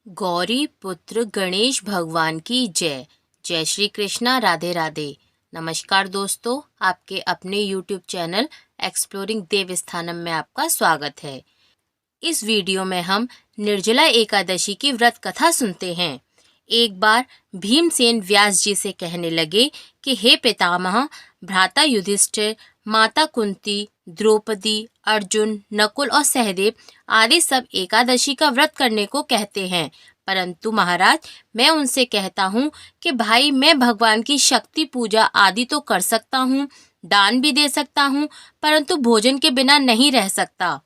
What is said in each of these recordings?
गौरी पुत्र गणेश भगवान की जय। जय श्री कृष्णा, राधे राधे। नमस्कार दोस्तों, आपके अपने YouTube चैनल एक्सप्लोरिंग देवस्थानम में आपका स्वागत है। इस वीडियो में हम निर्जला एकादशी की व्रत कथा सुनते हैं। एक बार भीमसेन व्यास जी से कहने लगे कि हे पितामह, भ्राता युधिष्ठिर, माता कुंती, द्रौपदी, अर्जुन, नकुल और सहदेव आदि सब एकादशी का व्रत करने को कहते हैं, परंतु महाराज मैं उनसे कहता हूँ कि भाई मैं भगवान की शक्ति पूजा आदि तो कर सकता हूँ, दान भी दे सकता हूँ, परंतु भोजन के बिना नहीं रह सकता।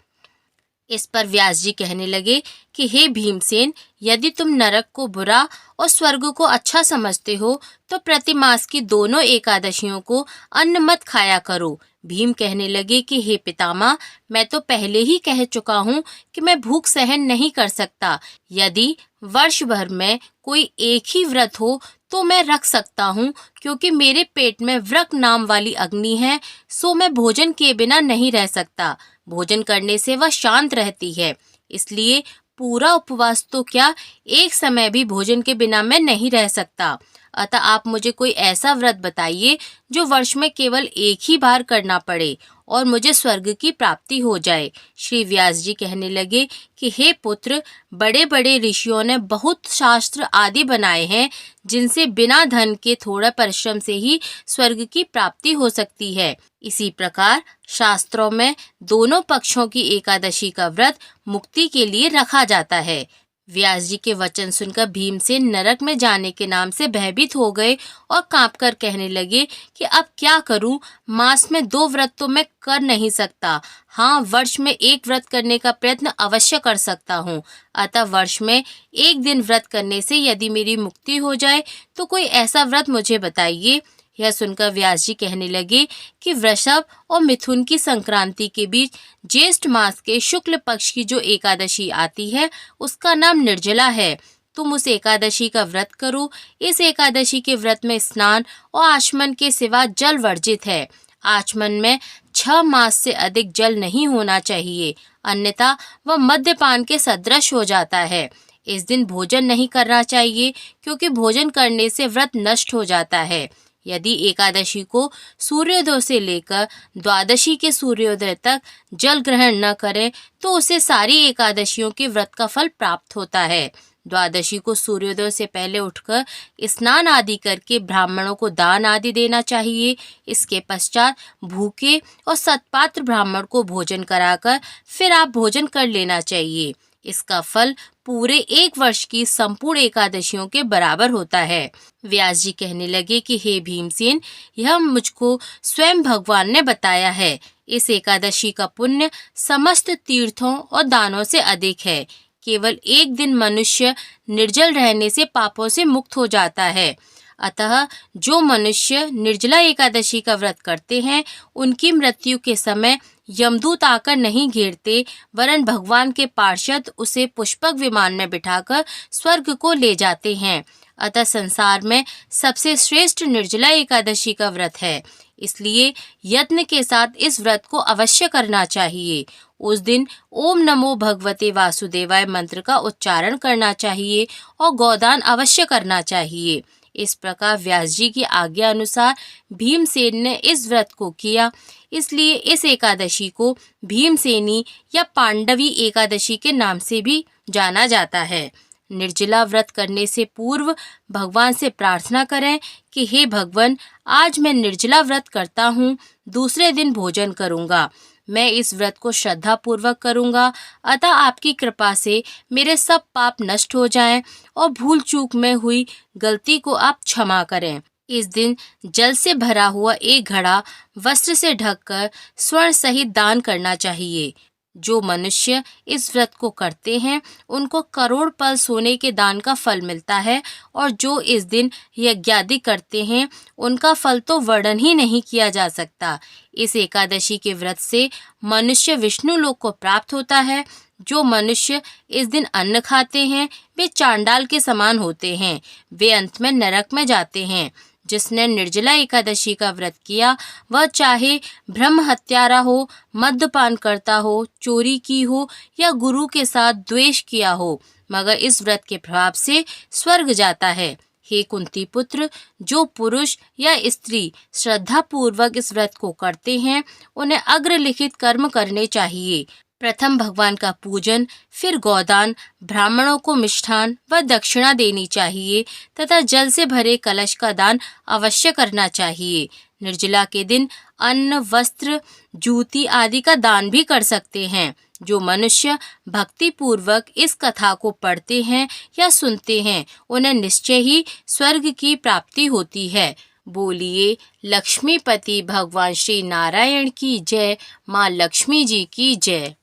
इस पर व्यास जी कहने लगे कि हे भीमसेन, यदि तुम नरक को बुरा और स्वर्ग को अच्छा समझते हो तो प्रतिमास की दोनों एकादशियों को अन्न मत खाया करो। भीम कहने लगे कि हे पितामह, मैं तो पहले ही कह चुका हूँ कि मैं भूख सहन नहीं कर सकता। यदि वर्ष भर में कोई एक ही व्रत हो तो मैं रख सकता हूँ, क्योंकि मेरे पेट में व्रक नाम वाली अग्नि है, सो मैं भोजन किए बिना नहीं रह सकता। भोजन करने से वह शांत रहती है, इसलिए पूरा उपवास तो क्या, एक समय भी भोजन के बिना मैं नहीं रह सकता। अतः आप मुझे कोई ऐसा व्रत बताइए जो वर्ष में केवल एक ही बार करना पड़े और मुझे स्वर्ग की प्राप्ति हो जाए। श्री व्यास जी कहने लगे कि हे पुत्र, बड़े बड़े ऋषियों ने बहुत शास्त्र आदि बनाए हैं जिनसे बिना धन के थोड़ा परिश्रम से ही स्वर्ग की प्राप्ति हो सकती है। इसी प्रकार शास्त्रों में दोनों पक्षों की एकादशी का व्रत मुक्ति के लिए रखा जाता है। व्यास जी के वचन सुनकर भीमसेन नरक में जाने के नाम से भयभीत हो गए और कांपकर कहने लगे कि अब क्या करूं, मास में 2 व्रत तो मैं कर नहीं सकता। हाँ, वर्ष में एक व्रत करने का प्रयत्न अवश्य कर सकता हूँ। अतः वर्ष में एक दिन व्रत करने से यदि मेरी मुक्ति हो जाए तो कोई ऐसा व्रत मुझे बताइए। यह सुनकर व्यास जी कहने लगे कि वृषभ और मिथुन की संक्रांति के बीच ज्येष्ठ मास के शुक्ल पक्ष की जो एकादशी आती है उसका नाम निर्जला है। तुम उस एकादशी का व्रत करो। इस एकादशी के व्रत में स्नान और आचमन के सिवा जल वर्जित है। आचमन में 6 मास से अधिक जल नहीं होना चाहिए, अन्यथा वह मद्यपान के सदृश हो जाता है। इस दिन भोजन नहीं करना चाहिए, क्योंकि भोजन करने से व्रत नष्ट हो जाता है। यदि एकादशी को सूर्योदय से लेकर द्वादशी के सूर्योदय तक जल ग्रहण न करें तो उसे सारी एकादशियों के व्रत का फल प्राप्त होता है। द्वादशी को सूर्योदय से पहले उठकर स्नान आदि करके ब्राह्मणों को दान आदि देना चाहिए। इसके पश्चात भूखे और सत्पात्र ब्राह्मण को भोजन कराकर फिर आप भोजन कर लेना चाहिए। इसका फल पूरे 1 वर्ष की संपूर्ण एकादशियों के बराबर होता है। व्यास जी कहने लगे कि हे भीमसेन, यह मुझको स्वयं भगवान ने बताया है। इस एकादशी का पुण्य समस्त तीर्थों और दानों से अधिक है। केवल एक दिन मनुष्य निर्जल रहने से पापों से मुक्त हो जाता है। अतः जो मनुष्य निर्जला एकादशी का व्रत करते हैं उनकी मृत्यु के समय यमदूत आकर नहीं घेरते, वरन भगवान के पार्षद उसे पुष्पक विमान में बिठाकर स्वर्ग को ले जाते हैं। अतः संसार में सबसे श्रेष्ठ निर्जला एकादशी का व्रत है, इसलिए यत्न के साथ इस व्रत को अवश्य करना चाहिए। उस दिन ओम नमो भगवते वासुदेवाय मंत्र का उच्चारण करना चाहिए और गोदान अवश्य करना चाहिए। इस प्रकार व्यास जी की आज्ञा अनुसार भीमसेन ने इस व्रत को किया, इसलिए इस एकादशी को भीमसेनी या पांडवी एकादशी के नाम से भी जाना जाता है। निर्जला व्रत करने से पूर्व भगवान से प्रार्थना करें कि हे भगवान, आज मैं निर्जला व्रत करता हूँ, दूसरे दिन भोजन करूँगा। मैं इस व्रत को श्रद्धा पूर्वक करूँगा, अतः आपकी कृपा से मेरे सब पाप नष्ट हो जाएं और भूल चूक में हुई गलती को आप क्षमा करें। इस दिन जल से भरा हुआ एक घड़ा वस्त्र से ढककर स्वर्ण सहित दान करना चाहिए। जो मनुष्य इस व्रत को करते हैं उनको करोड़ पल सोने के दान का फल मिलता है, और जो इस दिन यज्ञादि करते हैं उनका फल तो वर्णन ही नहीं किया जा सकता। इस एकादशी के व्रत से मनुष्य विष्णु लोक को प्राप्त होता है। जो मनुष्य इस दिन अन्न खाते हैं वे चांडाल के समान होते हैं, वे अंत में नरक में जाते हैं। जिसने निर्जला एकादशी का व्रत किया वह चाहे ब्रह्म हत्यारा हो, मद्यपान करता हो, चोरी की हो या गुरु के साथ द्वेष किया हो, मगर इस व्रत के प्रभाव से स्वर्ग जाता है। हे कुंती पुत्र, जो पुरुष या स्त्री श्रद्धा पूर्वक इस व्रत को करते हैं उन्हें अग्रलिखित कर्म करने चाहिए। प्रथम भगवान का पूजन, फिर गोदान, ब्राह्मणों को मिष्ठान व दक्षिणा देनी चाहिए तथा जल से भरे कलश का दान अवश्य करना चाहिए। निर्जला के दिन अन्न, वस्त्र, जूती आदि का दान भी कर सकते हैं। जो मनुष्य भक्ति पूर्वक इस कथा को पढ़ते हैं या सुनते हैं उन्हें निश्चय ही स्वर्ग की प्राप्ति होती है। बोलिए लक्ष्मीपति भगवान श्री नारायण की जय। माँ लक्ष्मी जी की जय।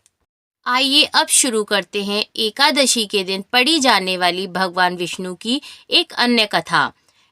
आइए अब शुरू करते हैं एकादशी के दिन पढ़ी जाने वाली भगवान विष्णु की एक अन्य कथा।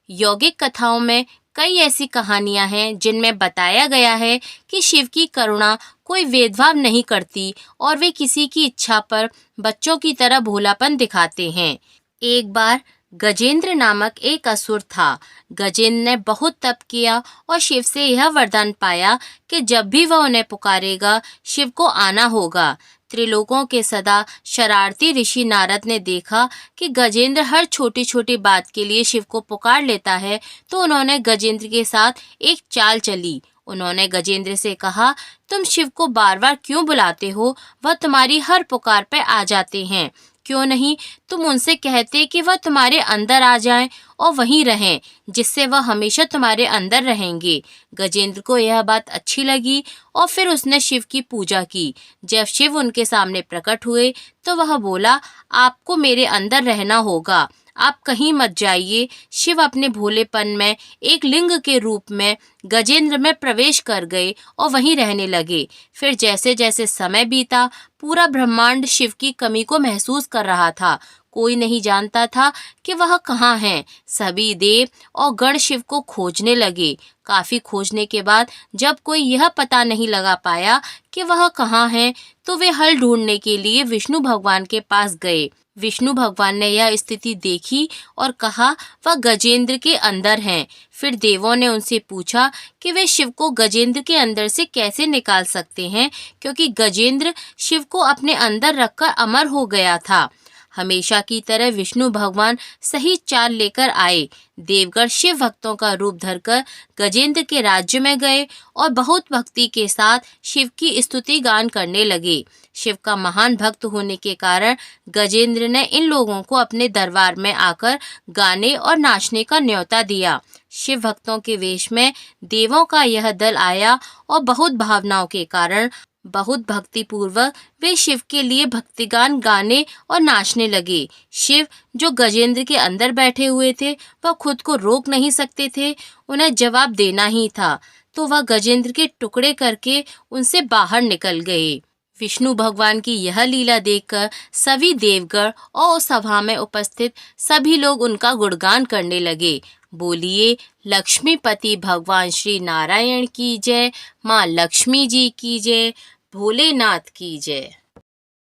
यौगिक कथाओं में कई ऐसी कहानियां हैं जिनमें बताया गया है कि शिव की करुणा कोई भेदभाव नहीं करती और वे किसी की इच्छा पर बच्चों की तरह भोलापन दिखाते हैं। एक बार गजेंद्र नामक एक असुर था। गजेंद्र ने बहुत तप किया और शिव से यह वरदान पाया कि जब भी वह उन्हें पुकारेगा शिव को आना होगा। त्रिलोकों के सदा शरारती ऋषि नारद ने देखा कि गजेंद्र हर छोटी छोटी बात के लिए शिव को पुकार लेता है, तो उन्होंने गजेंद्र के साथ एक चाल चली। उन्होंने गजेंद्र से कहा, तुम शिव को बार बार क्यों बुलाते हो? वह तुम्हारी हर पुकार पे आ जाते हैं। क्यों नहीं तुम उनसे कहते कि वह तुम्हारे अंदर आ जाएं और वहीं रहें, जिससे वह हमेशा तुम्हारे अंदर रहेंगे। गजेंद्र को यह बात अच्छी लगी और फिर उसने शिव की पूजा की। जब शिव उनके सामने प्रकट हुए तो वह बोला, आपको मेरे अंदर रहना होगा, आप कहीं मत जाइए। शिव अपने भोलेपन में एक लिंग के रूप में गजेंद्र में प्रवेश कर गए और वहीं रहने लगे। फिर जैसे जैसे समय बीता, पूरा ब्रह्मांड शिव की कमी को महसूस कर रहा था। कोई नहीं जानता था कि वह कहाँ हैं। सभी देव और गण शिव को खोजने लगे। काफी खोजने के बाद जब कोई यह पता नहीं लगा पाया कि वह कहाँ हैं, तो वे हल ढूंढने के लिए विष्णु भगवान के पास गए। विष्णु भगवान ने यह स्थिति देखी और कहा, वह गजेंद्र के अंदर हैं। फिर देवों ने उनसे पूछा कि वे शिव को गजेंद्र के अंदर से कैसे निकाल सकते हैं, क्योंकि गजेंद्र शिव को अपने अंदर रखकर अमर हो गया था। हमेशा की तरह विष्णु भगवान सही चाल लेकर आए। देवगण शिव भक्तों का रूप धरकर गजेंद्र के राज्य में गए और बहुत भक्ति के साथ शिव की स्तुति गान करने लगे। शिव का महान भक्त होने के कारण गजेंद्र ने इन लोगों को अपने दरबार में आकर गाने और नाचने का न्योता दिया। शिव भक्तों के वेश में देवों का यह दल आया और बहुत भावनाओं के कारण बहुत भक्ति पूर्वक वे शिव के लिए भक्तिगान गाने और नाचने लगे। शिव जो गजेंद्र के अंदर बैठे हुए थे वह खुद को रोक नहीं सकते थे, उन्हें जवाब देना ही था, तो वह गजेंद्र के टुकड़े करके उनसे बाहर निकल गए। विष्णु भगवान की यह लीला देखकर सभी देवगण और उस सभा में उपस्थित सभी लोग उनका गुणगान करने लगे। बोलिए लक्ष्मीपति भगवान श्री नारायण की जय। माँ लक्ष्मी जी की जय। भोलेनाथ की जय।